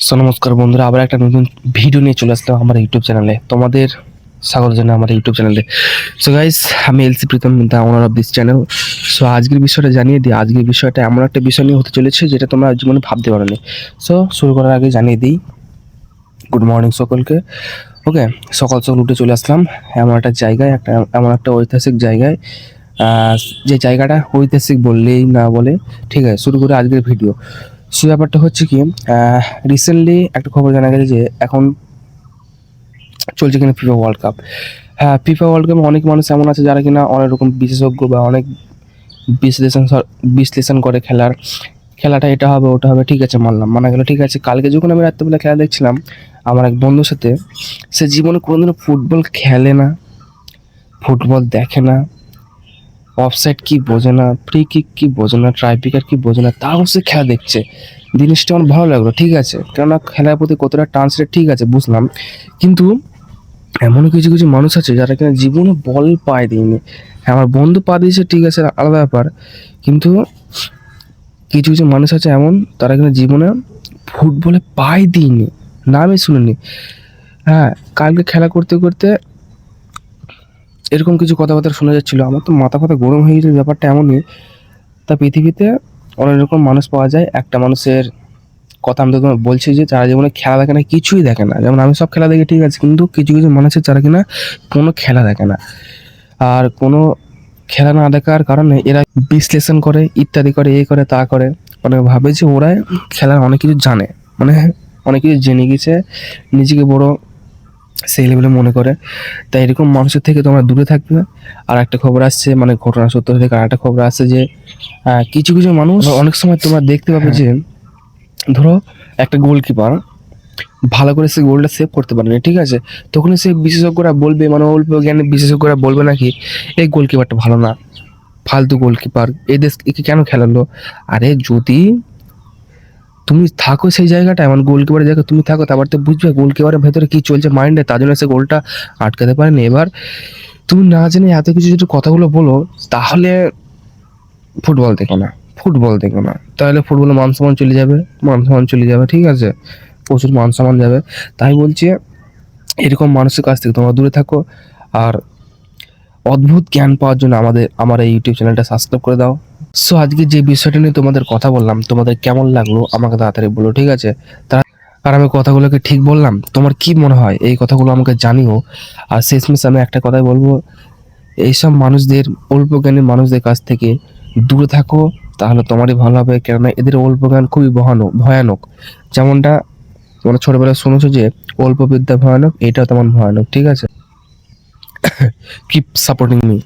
So নমস্কার বন্ধুরা, আবার একটা নতুন ভিডিও নিয়ে চলে আসলাম আমার ইউটিউব চ্যানেলে। তোমাদের স্বাগত জানাই আমার ইউটিউব চ্যানেলে। সো গাইস, আমি LC Pritam, the owner of this channel. So আজকের বিষয়টা জানিয়ে দিই। আজকের বিষয়টা এমন একটা বিষয় নিয়ে হতে চলেছে যেটা তোমরা জীবনে ভাবতে পারোনি। সো শুরু করার আগে জানিয়ে দিই, গুড মর্নিং সকলকে। ওকে, সকাল সকাল উঠে চলে আসলাম এমন একটা জায়গায়, এমন একটা ঐতিহাসিক জায়গায়, যে জায়গাটা ঐতিহাসিক বললেই না বলে। ঠিক আছে, শুরু করে আজকের ভিডিও। সে ব্যাপারটা হচ্ছে কি, রিসেন্টলি একটা খবর জানা গেছে যে এখন চলছে কিনা ফিফা ওয়ার্ল্ড কাপ। হ্যাঁ, ফিফা ওয়ার্ল্ড কাপে অনেক মানুষ এমন আছে যারা কিনা অনেক রকম বিশেষজ্ঞ বা অনেক বিশ্লেষণ বিশ্লেষণ করে খেলাটা এটা হবে ওটা হবে। ঠিক আছে, মানা গেল। ঠিক আছে, কালকে যখন আমি রাত্রেবেলা খেলা দেখছিলাম আমার এক বন্ধুর সাথে, সে জীবনে কোনোদিনও ফুটবল খেলে না, ফুটবল দেখে না, অফসাইড কি বোঝে না, ফ্রি কিক কি বোঝে না, ট্রাইপিকার কি বোঝে না, তাও সে খেলা দেখছে। জিনিসটা আমার ভালো লাগলো। ঠিক আছে, কেননা খেলার প্রতি কতটা টান সেটা ঠিক আছে, বুঝলাম। কিন্তু এমন কিছু কিছু মানুষ আছে যারা কিনা জীবনে বল পায় দিইনি। হ্যাঁ, আমার বন্ধু পা দিয়েছে, ঠিক আছে, আলাদা ব্যাপার। কিন্তু কিছু কিছু মানুষ আছে এমন, তারা কিনা জীবনে ফুটবলে পায় দিইনি, নামই শুনিনি। হ্যাঁ, কালকে খেলা করতে করতে এরকম কিছু কথাবার্তা শোনা যাচ্ছিল, আমার তো মাথা ফাতা গরম হয়ে গেছে। ব্যাপারটা এমনই, তা পৃথিবীতে অনেক রকম মানুষ পাওয়া যায়। একটা মানুষের কথা আমি তো তোমার বলছি যে যারা জীবনে খেলা দেখে না, কিছুই দেখে না। যেমন আমি সব খেলা দেখি, ঠিক আছে, কিন্তু কিছু কিছু মানুষ আছে যারা কিনা কোনো খেলা দেখে না। আর কোনো খেলা না দেখার কারণে এরা বিশ্লেষণ করে, ইত্যাদি করে, এ করে তা করে, মানে ভাবে যে ওরা খেলার অনেক কিছু জানে, মানে অনেক কিছু জেনে গেছে, নিজেকে বড় সেই লেভেলে মনে করে। তাই এরকম মানুষের থেকে তোমরা দূরে থাকবে। আর একটা খবর আসছে, মানে ঘটনা সত্য থেকে আর একটা খবর আসছে যে কিছু কিছু মানুষ অনেক সময় তোমরা দেখতে পাবে যে, ধরো একটা গোলকিপার ভালো করে সে গোলটা সেভ করতে পারেনি, ঠিক আছে, তখন সে বিশেষজ্ঞরা বলবে, মানে অল্প জ্ঞানের বিশেষজ্ঞরা বলবে নাকি এই গোলকিপারটা ভালো না, ফালতু গোলকিপার, এদের একে কেন খেলালো। আরে যদি তুমি থাকো সেই জায়গাটায়, মানে গোলকিপারের জায়গায় তুমি থাকো, তারপর তো বুঝবে গোলকিপারের ভেতরে কি চলছে মাইন্ডে, তার জন্য সে গোলটা আটকাতে পারেনি। এবার তুমি না জেনে এত কিছু যদি কথাগুলো বলো, তাহলে ফুটবল দেখো না, ফুটবল দেখো না, তাহলে ফুটবলে মান সম্মান চলে যাবে, মান সম্মান চলে যাবে, ঠিক আছে, প্রচুর মান সম্মান যাবে। তাই বলছি, এরকম মানুষের কাছ থেকে তোমরা দূরে থাকো। আর অদ্ভুত জ্ঞান পাওয়ার জন্য আমার এই ইউটিউব চ্যানেলটা সাবস্ক্রাইব করে দাও। সো আজকে যে বিষয়টা নিয়ে তোমাদের কথা বললাম, তোমাদের কেমন লাগলো আমাকে তাড়াতাড়ি বলো, ঠিক আছে। আর আমি কথাগুলোকে ঠিক বললাম? তোমার কি মনে হয় এই কথাগুলো আমাকে জানিও। আর শেষমেশ আমি একটা কথাই বলবো, এইসব মানুষদের, অল্প জ্ঞানী মানুষদের কাছ থেকে দূরে থাকো, তাহলে তোমারই ভালো হবে। কেননা এদের অল্প জ্ঞান খুবই ভয়ানক। যেমনটা তোমরা ছোটবেলায় শুনেছো যে অল্প বিদ্যা ভয়ানক, এটাও তেমন ভয়ানক, ঠিক আছে। Keep supporting me.